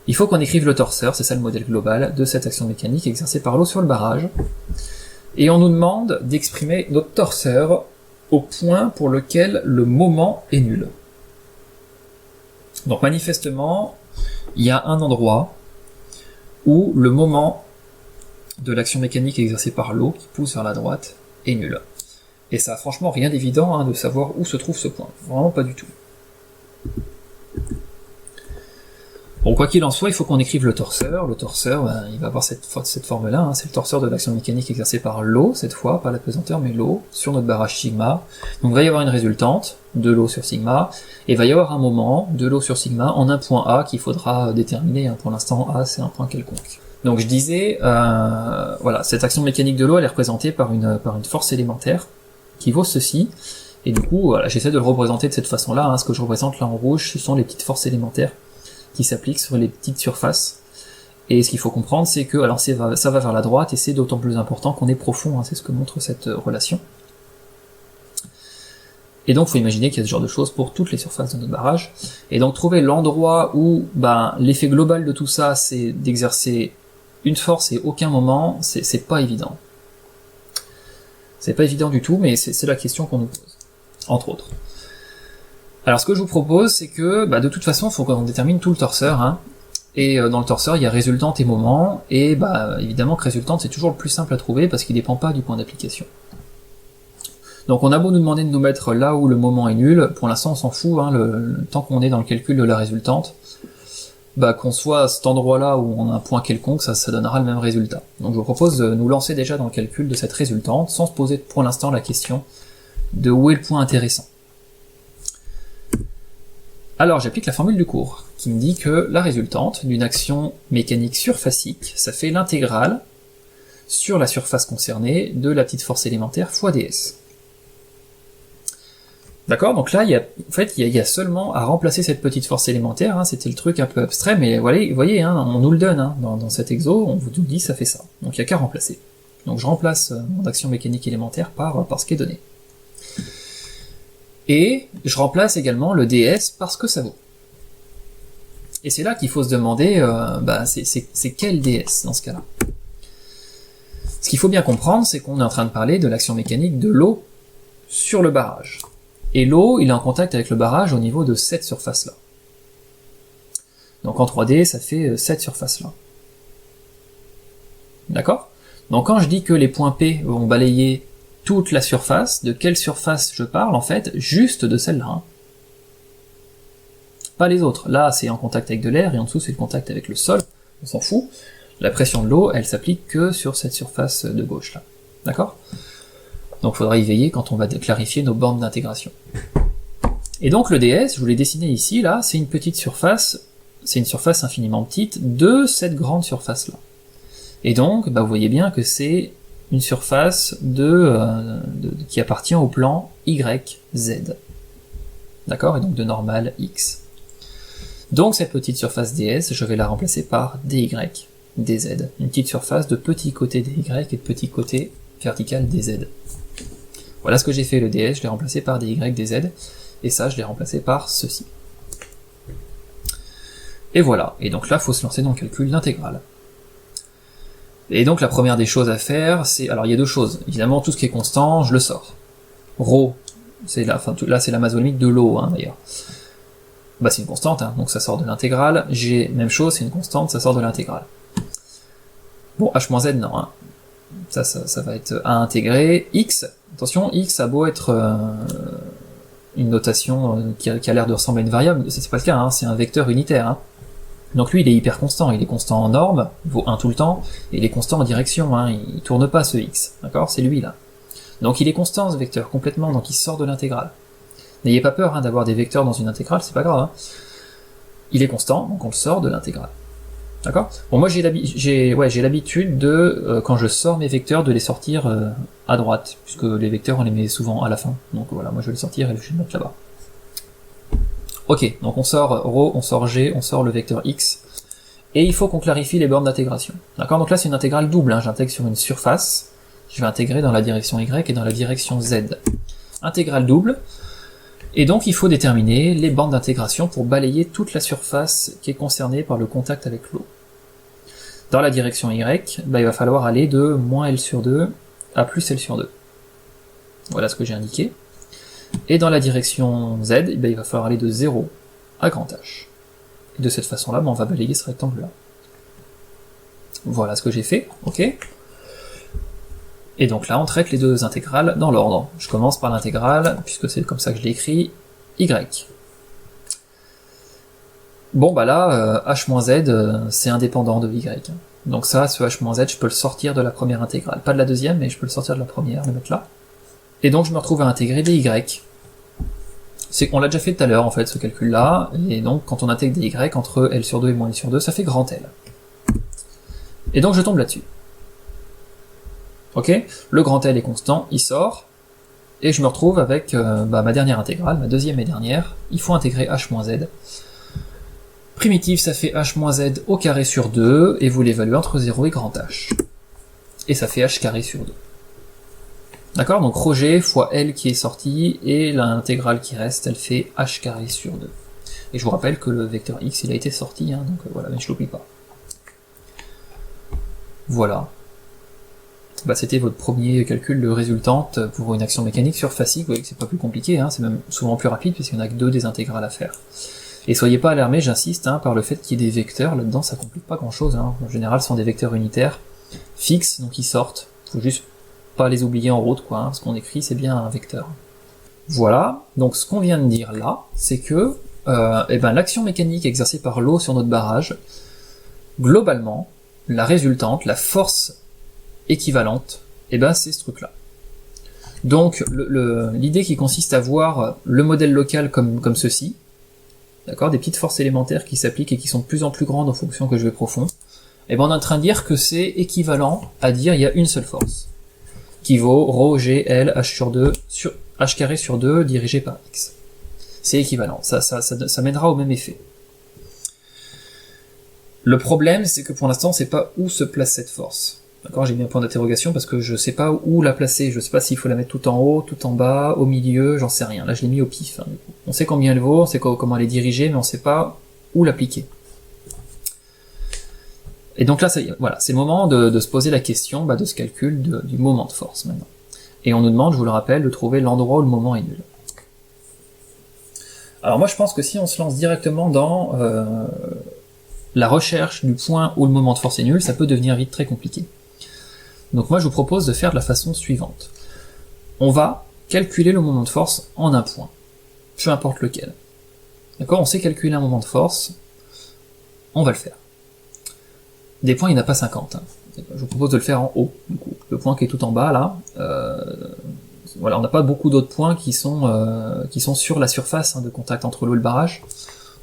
Il faut qu'on écrive le torseur, c'est ça le modèle global, de cette action mécanique exercée par l'eau sur le barrage. Et on nous demande d'exprimer notre torseur au point pour lequel le moment est nul. Donc manifestement, il y a un endroit où le moment de l'action mécanique exercée par l'eau, qui pousse vers la droite, est nul. Et ça a franchement rien d'évident hein, de savoir où se trouve ce point. Vraiment pas du tout. Bon, quoi qu'il en soit, il faut qu'on écrive le torseur. Le torseur, il va avoir cette forme-là, hein, c'est le torseur de l'action mécanique exercée par l'eau, cette fois, pas la pesanteur, mais l'eau, sur notre barrage sigma. Donc il va y avoir une résultante, de l'eau sur sigma, et il va y avoir un moment, de l'eau sur sigma, en un point A qu'il faudra déterminer. Hein. Pour l'instant, A, c'est un point quelconque. Donc je disais, voilà, cette action mécanique de l'eau, elle est représentée par une force élémentaire, qui vaut ceci, et du coup, voilà, j'essaie de le représenter de cette façon-là, hein. Ce que je représente là en rouge, ce sont les petites forces élémentaires qui s'appliquent sur les petites surfaces, Et ce qu'il faut comprendre, c'est que alors ça va vers la droite, et c'est d'autant plus important qu'on est profond, hein, c'est ce que montre cette relation. Et donc, il faut imaginer qu'il y a ce genre de choses pour toutes les surfaces de notre barrage. Et donc, trouver l'endroit où l'effet global de tout ça, c'est d'exercer une force et aucun moment, c'est pas évident. C'est pas évident du tout, mais c'est la question qu'on nous pose, entre autres. Alors, ce que je vous propose, c'est que, de toute façon, il faut qu'on détermine tout le torseur, hein. Et dans le torseur, il y a résultante et moment, et évidemment que résultante, c'est toujours le plus simple à trouver, parce qu'il dépend pas du point d'application. Donc on a beau nous demander de nous mettre là où le moment est nul, pour l'instant on s'en fout, hein, tant qu'on est dans le calcul de la résultante, qu'on soit à cet endroit-là où on a un point quelconque, ça donnera le même résultat. Donc je vous propose de nous lancer déjà dans le calcul de cette résultante, sans se poser pour l'instant la question de où est le point intéressant. Alors j'applique la formule du cours, qui me dit que la résultante d'une action mécanique surfacique, ça fait l'intégrale sur la surface concernée de la petite force élémentaire fois ds. D'accord, donc là, il y a seulement à remplacer cette petite force élémentaire, hein, c'était le truc un peu abstrait, mais vous voyez, hein, on nous le donne, hein, dans cet exo, on vous dit ça fait ça. Donc il n'y a qu'à remplacer. Donc je remplace mon action mécanique élémentaire par ce qui est donné. Et je remplace également le ds par ce que ça vaut. Et c'est là qu'il faut se demander, c'est quel ds dans ce cas-là. Ce qu'il faut bien comprendre, c'est qu'on est en train de parler de l'action mécanique de l'eau sur le barrage. Et l'eau, il est en contact avec le barrage au niveau de cette surface-là. Donc en 3D, ça fait cette surface-là. D'accord? Donc quand je dis que les points P vont balayer toute la surface, de quelle surface je parle en fait? Juste de celle-là. Hein. Pas les autres. Là, c'est en contact avec de l'air, et en dessous, c'est le contact avec le sol. On s'en fout. La pression de l'eau, elle s'applique que sur cette surface de gauche, là. D'accord? Donc il faudra y veiller quand on va clarifier nos bornes d'intégration. Et donc le ds, je vous l'ai dessiné ici, là, c'est une petite surface, c'est une surface infiniment petite de cette grande surface-là. Et donc, vous voyez bien que c'est une surface qui appartient au plan YZ. D'accord? Et donc de normale X. Donc cette petite surface ds, je vais la remplacer par dy, dz. Une petite surface de petit côté dy et de petit côté vertical dz. Voilà ce que j'ai fait, le ds, je l'ai remplacé par dy, dz, et ça, je l'ai remplacé par ceci. Et voilà, et donc là, il faut se lancer dans le calcul d'intégrale. Et donc la première des choses à faire, c'est... Alors il y a deux choses, évidemment, tout ce qui est constant, je le sors. Rho, là c'est la masse volumique de l'eau, hein, d'ailleurs. C'est une constante, hein, donc ça sort de l'intégrale. G, même chose, c'est une constante, ça sort de l'intégrale. Bon, h-z, non, hein. Ça va être à intégrer. X, attention, X a beau être une notation qui a l'air de ressembler à une variable, c'est pas le cas, hein, c'est un vecteur unitaire. Hein. Donc lui, il est hyper constant, il est constant en norme, il vaut 1 tout le temps, et il est constant en direction, hein, il tourne pas ce X, d'accord? C'est lui là. Donc il est constant ce vecteur, complètement, donc il sort de l'intégrale. N'ayez pas peur d'avoir des vecteurs dans une intégrale, c'est pas grave. Hein. Il est constant, donc on le sort de l'intégrale. D'accord? Bon, moi j'ai l'habitude de, quand je sors mes vecteurs, de les sortir à droite, puisque les vecteurs on les met souvent à la fin. Donc voilà, moi je vais les sortir et je vais les mettre là-bas. Ok, donc on sort ρ, on sort g, on sort le vecteur x, et il faut qu'on clarifie les bornes d'intégration. D'accord? Donc là c'est une intégrale double, hein. J'intègre sur une surface, je vais intégrer dans la direction y et dans la direction z. Intégrale double, et donc il faut déterminer les bornes d'intégration pour balayer toute la surface qui est concernée par le contact avec l'eau. Dans la direction y, il va falloir aller de moins L sur 2 à plus L sur 2. Voilà ce que j'ai indiqué. Et dans la direction z, il va falloir aller de 0 à grand H. Et de cette façon-là, on va balayer ce rectangle-là. Voilà ce que j'ai fait, ok. Et donc là, on traite les deux intégrales dans l'ordre. Je commence par l'intégrale, puisque c'est comme ça que je l'ai écrit, y. Bon, là, h-z, c'est indépendant de y. Donc ça, ce h-z, je peux le sortir de la première intégrale. Pas de la deuxième, mais je peux le sortir de la première, le mettre là. Et donc je me retrouve à intégrer des y. On l'a déjà fait tout à l'heure, en fait, ce calcul-là, et donc quand on intègre des y entre L sur 2 et moins L sur 2, ça fait grand L. Et donc je tombe là-dessus. Ok, le grand L est constant, il sort, et je me retrouve avec ma dernière intégrale, ma deuxième et dernière, il faut intégrer h-z. Primitive, ça fait h moins z au carré sur 2, et vous l'évaluez entre 0 et grand H. Et ça fait h carré sur 2. D'accord? Donc ρg fois L qui est sorti, et l'intégrale qui reste, elle fait h carré sur 2. Et je vous rappelle que le vecteur x, il a été sorti, hein, donc voilà, mais je l'oublie pas. Voilà. Bah, c'était votre premier calcul de résultante pour une action mécanique surfacique. Vous voyez que c'est pas plus compliqué, hein, c'est même souvent plus rapide, puisqu'il n'y en a que 2 des intégrales à faire. Et soyez pas alarmés, j'insiste, hein, par le fait qu'il y ait des vecteurs, là-dedans ça complique pas grand-chose, hein. En général ce sont des vecteurs unitaires, fixes, donc ils sortent, faut juste pas les oublier en route, quoi, hein. Ce qu'on écrit c'est bien un vecteur. Voilà, donc ce qu'on vient de dire là, c'est que l'action mécanique exercée par l'eau sur notre barrage, globalement, la résultante, la force équivalente, c'est ce truc-là. Donc l'idée qui consiste à voir le modèle local comme ceci, d'accord, des petites forces élémentaires qui s'appliquent et qui sont de plus en plus grandes en fonction que je vais profond, on est en train de dire que c'est équivalent à dire il y a une seule force, qui vaut ρ, g, L, h sur 2, sur h carré sur 2 dirigé par x. C'est équivalent, ça mènera au même effet. Le problème, c'est que pour l'instant, on ne sait pas où se place cette force. D'accord, j'ai mis un point d'interrogation parce que je sais pas où la placer, je sais pas s'il faut la mettre tout en haut, tout en bas, au milieu, j'en sais rien. Là, je l'ai mis au pif, hein, du coup. On sait combien elle vaut, on sait comment elle est dirigée, mais on sait pas où l'appliquer. Et donc là, voilà, c'est le moment de se poser la question de ce calcul du moment de force, maintenant. Et on nous demande, je vous le rappelle, de trouver l'endroit où le moment est nul. Alors moi, je pense que si on se lance directement dans la recherche du point où le moment de force est nul, ça peut devenir vite très compliqué. Donc moi je vous propose de faire de la façon suivante. On va calculer le moment de force en un point, peu importe lequel. D'accord, on sait calculer un moment de force, on va le faire. Des points, il n'y en a pas 50. Hein. Je vous propose de le faire en haut, du coup. Le point qui est tout en bas, là, voilà, on n'a pas beaucoup d'autres points qui sont sur la surface de contact entre l'eau et le barrage.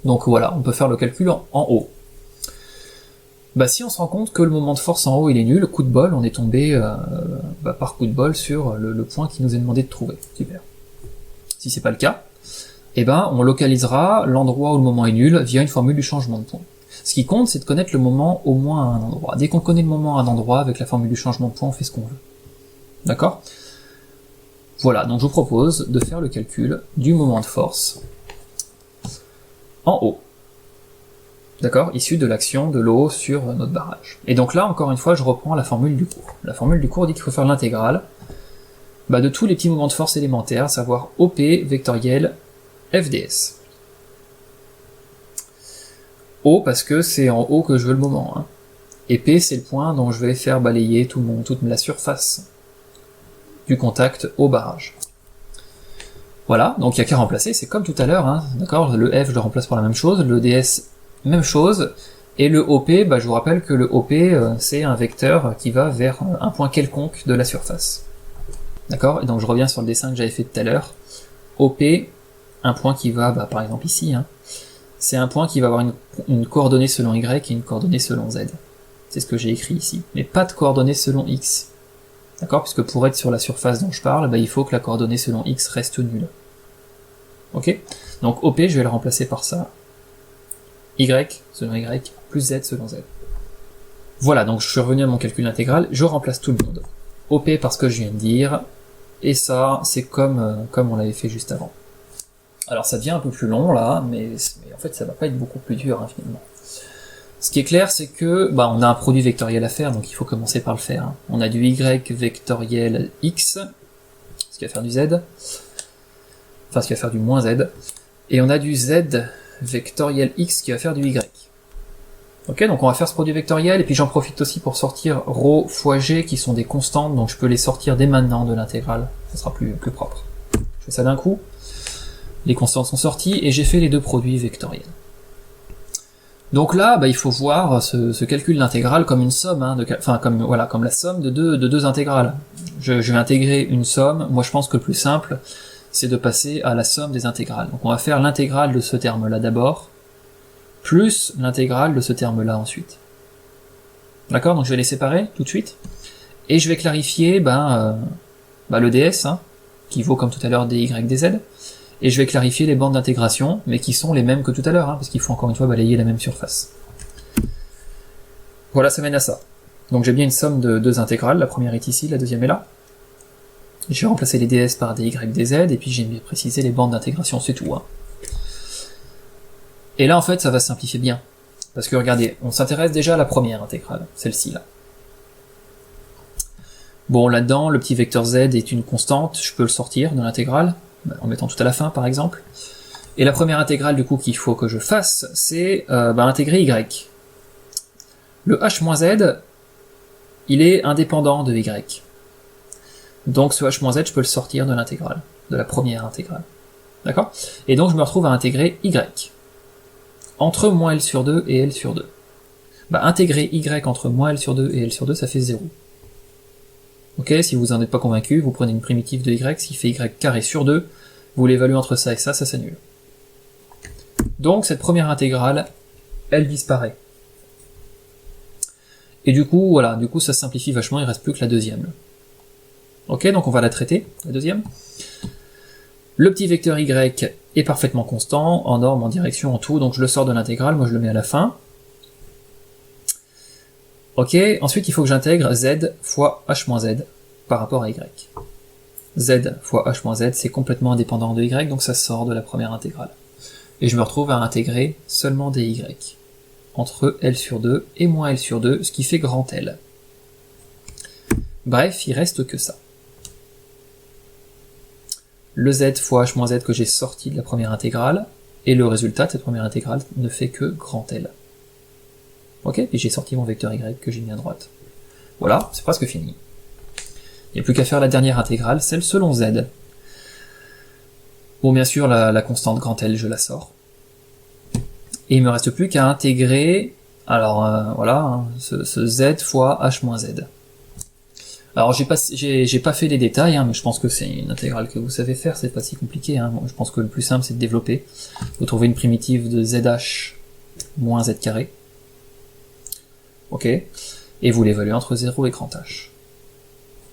Donc voilà, on peut faire le calcul en haut. Si on se rend compte que le moment de force en haut il est nul, coup de bol, on est tombé par coup de bol sur le point qui nous est demandé de trouver. Super. Si c'est pas le cas, on localisera l'endroit où le moment est nul via une formule du changement de point. Ce qui compte, c'est de connaître le moment au moins à un endroit. Dès qu'on connaît le moment à un endroit, avec la formule du changement de point, on fait ce qu'on veut. D'accord ? Voilà, donc je vous propose de faire le calcul du moment de force en haut. D'accord, issu de l'action de l'eau sur notre barrage. Et donc là, encore une fois, je reprends la formule du cours. La formule du cours dit qu'il faut faire l'intégrale de tous les petits moments de force élémentaires, à savoir OP vectoriel FDS. O parce que c'est en haut que je veux le moment, hein. Et P c'est le point dont je vais faire balayer toute la surface du contact au barrage. Voilà, donc il n'y a qu'à remplacer, c'est comme tout à l'heure, hein, d'accord, le F je le remplace par la même chose, le DS même chose, et le OP, je vous rappelle que le OP c'est un vecteur qui va vers un point quelconque de la surface. D'accord, et donc je reviens sur le dessin que j'avais fait tout à l'heure. OP, un point qui va, par exemple ici, hein, c'est un point qui va avoir une coordonnée selon Y et une coordonnée selon Z. C'est ce que j'ai écrit ici, mais pas de coordonnée selon X. D'accord, puisque pour être sur la surface dont je parle, il faut que la coordonnée selon X reste nulle. Ok, donc OP, je vais le remplacer par ça. Y selon Y, plus Z selon Z. Voilà, donc je suis revenu à mon calcul intégral, je remplace tout le monde. OP parce que je viens de dire, et ça, c'est comme on l'avait fait juste avant. Alors ça devient un peu plus long là, mais en fait ça va pas être beaucoup plus dur, hein, finalement. Ce qui est clair, c'est que on a un produit vectoriel à faire, donc il faut commencer par le faire. Hein. On a du Y vectoriel X, ce qui va faire du Z, enfin ce qui va faire du moins Z, et on a du Z vectoriel X qui va faire du Y. Ok, donc on va faire ce produit vectoriel, et puis j'en profite aussi pour sortir ρ fois G, qui sont des constantes, donc je peux les sortir dès maintenant de l'intégrale, ça sera plus propre. Je fais ça d'un coup, les constantes sont sorties, et j'ai fait les deux produits vectoriels. Donc là, il faut voir ce calcul d'intégrale comme une somme, hein, comme la somme de deux intégrales. Je vais intégrer une somme, moi je pense que le plus simple, c'est de passer à la somme des intégrales. Donc on va faire l'intégrale de ce terme-là d'abord, plus l'intégrale de ce terme-là ensuite. D'accord, donc je vais les séparer tout de suite, et je vais clarifier le ds, hein, qui vaut comme tout à l'heure dy dz, et je vais clarifier les bandes d'intégration, mais qui sont les mêmes que tout à l'heure, hein, parce qu'il faut encore une fois balayer la même surface. Voilà, ça mène à ça. Donc j'ai bien une somme de deux intégrales, la première est ici, la deuxième est là. J'ai remplacé les ds par des y, des z, et puis j'ai précisé les bandes d'intégration, c'est tout. Hein. Et là, en fait, ça va se simplifier bien. Parce que regardez, on s'intéresse déjà à la première intégrale, celle-ci là. Bon, là-dedans, le petit vecteur z est une constante, je peux le sortir de l'intégrale, en mettant tout à la fin par exemple. Et la première intégrale du coup qu'il faut que je fasse, c'est intégrer y. Le h-z, il est indépendant de y. Donc ce h-z, je peux le sortir de l'intégrale, de la première intégrale. D'accord? Et donc je me retrouve à intégrer y. Entre moins L sur 2 et L sur 2. Intégrer y entre moins L sur 2 et L sur 2, ça fait 0. Ok, si vous n'en êtes pas convaincu, vous prenez une primitive de y, ce qui fait y carré sur 2, vous l'évaluez entre ça et ça s'annule. Donc cette première intégrale, elle disparaît. Et du coup, voilà, ça simplifie vachement, il reste plus que la deuxième. Ok, donc on va la traiter, la deuxième. Le petit vecteur y est parfaitement constant, en norme, en direction, en tout, donc je le sors de l'intégrale, moi je le mets à la fin. Ok, ensuite il faut que j'intègre z fois h-z par rapport à y. Z fois h-z, c'est complètement indépendant de y, donc ça sort de la première intégrale. Et je me retrouve à intégrer seulement des y, entre L sur 2 et moins L sur 2, ce qui fait grand L. Bref, il reste que ça. Le z fois h-z que j'ai sorti de la première intégrale, et le résultat de cette première intégrale ne fait que grand L. Ok, et j'ai sorti mon vecteur y que j'ai mis à droite. Voilà, c'est presque fini. Il n'y a plus qu'à faire la dernière intégrale, celle selon z. Bon, bien sûr, la constante grand L, je la sors. Et il me reste plus qu'à intégrer, alors voilà, hein, ce z fois h-z. Alors j'ai pas fait les détails, hein, mais je pense que c'est une intégrale que vous savez faire, c'est pas si compliqué. Hein. Bon, je pense que le plus simple c'est de développer. Vous trouvez une primitive de zh moins z carré. Ok, et vous l'évaluez entre 0 et grand H.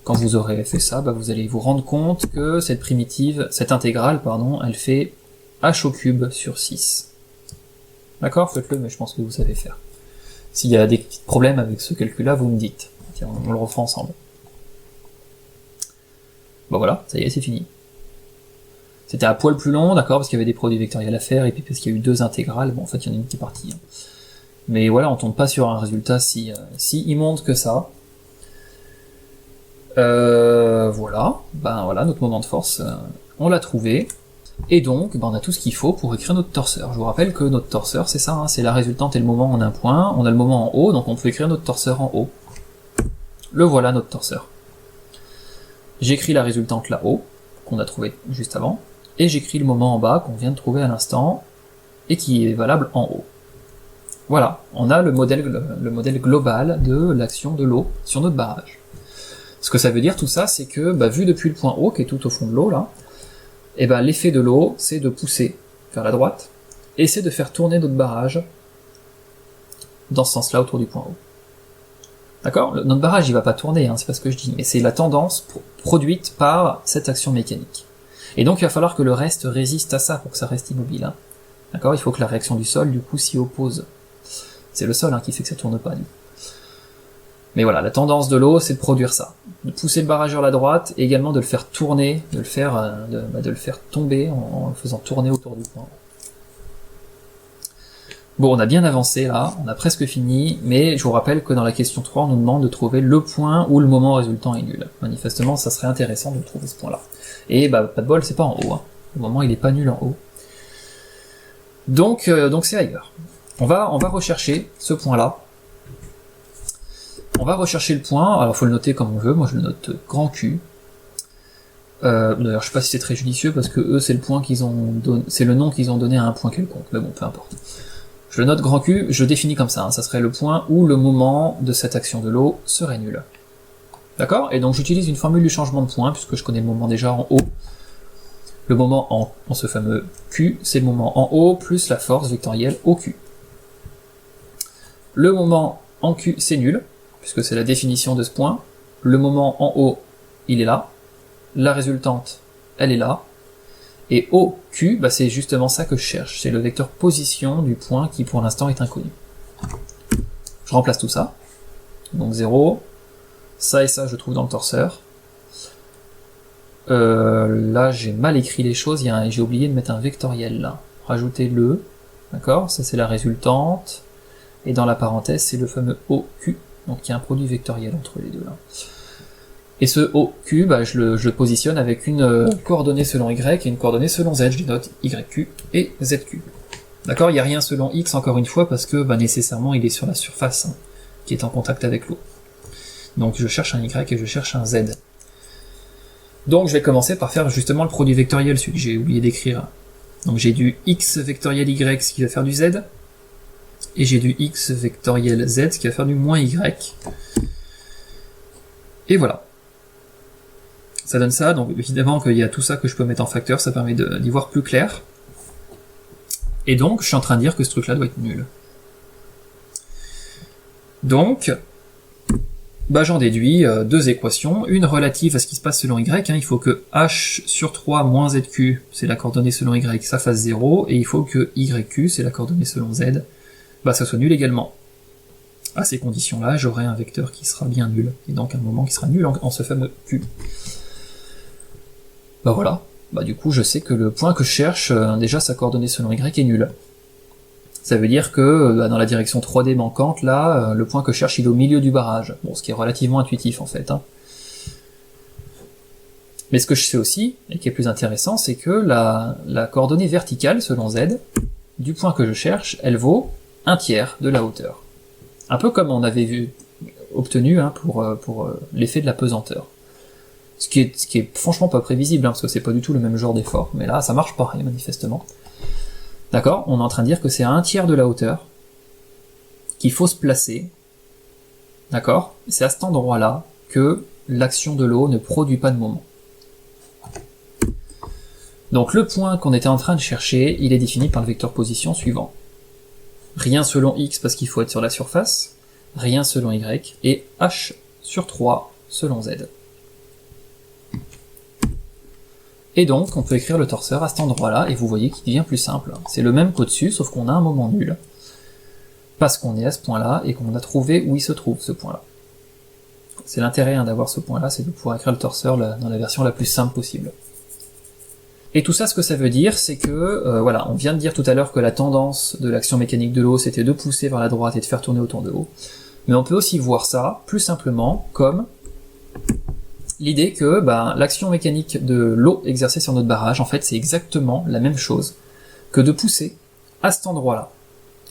Quand vous aurez fait ça, vous allez vous rendre compte que cette primitive, cette intégrale, pardon, elle fait h au cube sur 6. D'accord, faites-le, mais je pense que vous savez faire. S'il y a des petits problèmes avec ce calcul-là, vous me dites. Tiens, on le refera ensemble. Bon voilà, ça y est, c'est fini. C'était à poil plus long, d'accord, parce qu'il y avait des produits vectoriels à faire, et puis parce qu'il y a eu deux intégrales, bon en fait il y en a une qui est partie. Hein. Mais voilà, on tombe pas sur un résultat si il montre que ça. Voilà, voilà, notre moment de force, on l'a trouvé. Et donc, on a tout ce qu'il faut pour écrire notre torseur. Je vous rappelle que notre torseur, c'est ça, hein, c'est la résultante et le moment en un point. On a le moment en haut, donc on peut écrire notre torseur en haut. Le voilà, notre torseur. J'écris la résultante là-haut, qu'on a trouvé juste avant, et j'écris le moment en bas qu'on vient de trouver à l'instant, et qui est valable en haut. Voilà, on a le modèle global de l'action de l'eau sur notre barrage. Ce que ça veut dire tout ça, c'est que, vu depuis le point haut, qui est tout au fond de l'eau là, l'effet de l'eau, c'est de pousser vers la droite, et c'est de faire tourner notre barrage dans ce sens-là autour du point haut. D'accord? Notre barrage, il va pas tourner, hein, c'est pas ce que je dis, mais c'est la tendance produite par cette action mécanique. Et donc il va falloir que le reste résiste à ça pour que ça reste immobile. Hein. D'accord? Il faut que la réaction du sol, du coup, s'y oppose. C'est le sol qui fait que ça tourne pas, du coup. Mais voilà, la tendance de l'eau, c'est de produire ça. De pousser le barrage vers la droite, et également de le faire tourner, de le faire tomber en le faisant tourner autour du point. Bon, on a bien avancé là, on a presque fini, mais je vous rappelle que dans la question 3, on nous demande de trouver le point où le moment résultant est nul. Manifestement, ça serait intéressant de trouver ce point-là. Et pas de bol, c'est pas en haut. Hein. Le moment, il est pas nul en haut. Donc c'est ailleurs. On va rechercher ce point-là. On va rechercher le point, alors faut le noter comme on veut, moi je le note grand Q. D'ailleurs je sais pas si c'est très judicieux parce que eux c'est le point qu'ils ont donné, c'est le nom qu'ils ont donné à un point quelconque, mais bon peu importe. Je le note grand Q, je définis comme ça, hein, ça serait le point où le moment de cette action de l'eau serait nul. D'accord? Et donc j'utilise une formule du changement de point, puisque je connais le moment déjà en haut. Le moment en ce fameux Q, c'est le moment en haut plus la force vectorielle au Q. Le moment en Q c'est nul, puisque c'est la définition de ce point, le moment en haut, il est là, la résultante, elle est là, Et OQ, bah c'est justement ça que je cherche, c'est le vecteur position du point qui pour l'instant est inconnu. Je remplace tout ça, donc 0, ça et ça je trouve dans le torseur. Là j'ai mal écrit les choses, j'ai oublié de mettre un vectoriel là. Rajoutez le, d'accord, ça c'est la résultante, et dans la parenthèse c'est le fameux OQ, donc il y a un produit vectoriel entre les deux là. Et ce OQ, bah, je le positionne avec une coordonnée selon Y et une coordonnée selon Z, je dénote YQ et ZQ. D'accord, il n'y a rien selon X encore une fois parce que bah, nécessairement il est sur la surface hein, qui est en contact avec l'eau. Donc je cherche un Y et je cherche un Z. Donc je vais commencer par faire justement le produit vectoriel, celui que j'ai oublié d'écrire. Donc j'ai du X vectoriel Y, ce qui va faire du Z, et j'ai du X vectoriel Z, ce qui va faire du moins Y. Et voilà. Ça donne ça, donc évidemment qu'il y a tout ça que je peux mettre en facteur, ça permet d'y voir plus clair. Et donc, je suis en train de dire que ce truc-là doit être nul. Donc, bah j'en déduis deux équations, une relative à ce qui se passe selon Y, hein, il faut que H sur 3 moins ZQ, c'est la coordonnée selon Y, ça fasse 0, et il faut que YQ, c'est la coordonnée selon Z, bah ça soit nul également. À ces conditions-là, j'aurai un vecteur qui sera bien nul, et donc un moment qui sera nul en ce fameux Q. Bah voilà, bah du coup je sais que le point que je cherche, déjà sa coordonnée selon Y est nulle. Ça veut dire que dans la direction 3D manquante, là, le point que je cherche il est au milieu du barrage. Bon, ce qui est relativement intuitif en fait. Hein. Mais ce que je sais aussi, et qui est plus intéressant, c'est que la coordonnée verticale selon Z, du point que je cherche, elle vaut 1/3 de la hauteur. Un peu comme on avait obtenu hein, pour l'effet de la pesanteur. Ce qui est franchement pas prévisible, hein, parce que c'est pas du tout le même genre d'effort, mais là ça marche pareil manifestement. D'accord, on est en train de dire que c'est à 1/3 de la hauteur qu'il faut se placer, d'accord, c'est à cet endroit-là que l'action de l'eau ne produit pas de moment. Donc le point qu'on était en train de chercher, il est défini par le vecteur position suivant. Rien selon X parce qu'il faut être sur la surface, rien selon Y, et H sur 3 selon Z. Et donc, on peut écrire le torseur à cet endroit-là, et vous voyez qu'il devient plus simple. C'est le même qu'au-dessus, sauf qu'on a un moment nul, parce qu'on est à ce point-là, et qu'on a trouvé où il se trouve, ce point-là. C'est l'intérêt hein, d'avoir ce point-là, c'est de pouvoir écrire le torseur dans la version la plus simple possible. Et tout ça, ce que ça veut dire, c'est que, voilà, on vient de dire tout à l'heure que la tendance de l'action mécanique de l'eau, c'était de pousser vers la droite et de faire tourner autant de haut. Mais on peut aussi voir ça, plus simplement, comme l'idée que l'action mécanique de l'eau exercée sur notre barrage, en fait, c'est exactement la même chose que de pousser à cet endroit-là,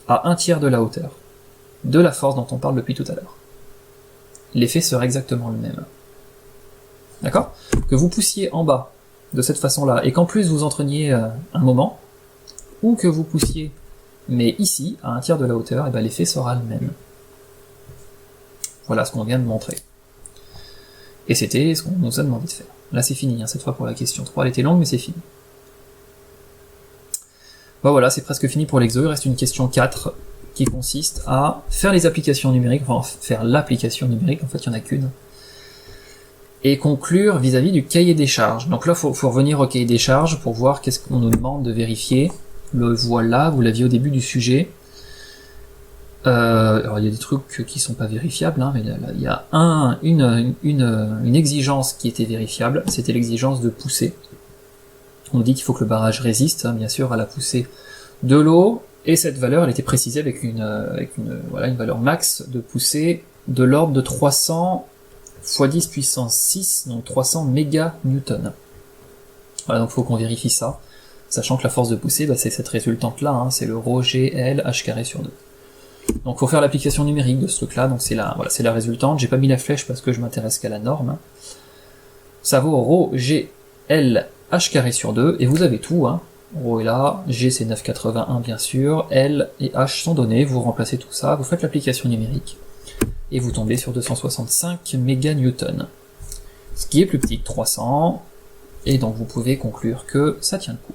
à 1/3 de la hauteur, de la force dont on parle depuis tout à l'heure. L'effet serait exactement le même. D'accord ? Que vous poussiez en bas, de cette façon-là, et qu'en plus vous entraîniez un moment, ou que vous poussiez, mais ici, à 1/3 de la hauteur, et l'effet sera le même. Voilà ce qu'on vient de montrer. Et c'était ce qu'on nous a demandé de faire. Là c'est fini, hein, cette fois pour la question 3, elle était longue mais c'est fini. Bon voilà, c'est presque fini pour l'exo, il reste une question 4 qui consiste à faire les applications numériques, enfin faire l'application numérique, en fait il n'y en a qu'une, et conclure vis-à-vis du cahier des charges. Donc là faut revenir au cahier des charges pour voir qu'est-ce qu'on nous demande de vérifier. Le voilà, vous l'aviez au début du sujet. Alors il y a des trucs qui sont pas vérifiables, hein, mais là, il y a une exigence qui était vérifiable, c'était l'exigence de poussée. On dit qu'il faut que le barrage résiste, hein, bien sûr, à la poussée de l'eau, et cette valeur, elle était précisée avec une valeur max de poussée de l'ordre de 300 x 10 puissance 6, donc 300 méganewtons. Voilà, donc il faut qu'on vérifie ça, sachant que la force de poussée, c'est cette résultante-là, hein, c'est le ρ g l h carré sur 2. Donc il faut faire l'application numérique de ce truc-là, donc c'est la résultante, j'ai pas mis la flèche parce que je m'intéresse qu'à la norme. Ça vaut ρ g l h carré sur 2, et vous avez tout, hein. Rho est là, G c'est 9,81 bien sûr, L et H sont donnés, vous remplacez tout ça, vous faites l'application numérique, et vous tombez sur 265 méganewtons, ce qui est plus petit que 300, et donc vous pouvez conclure que ça tient le coup.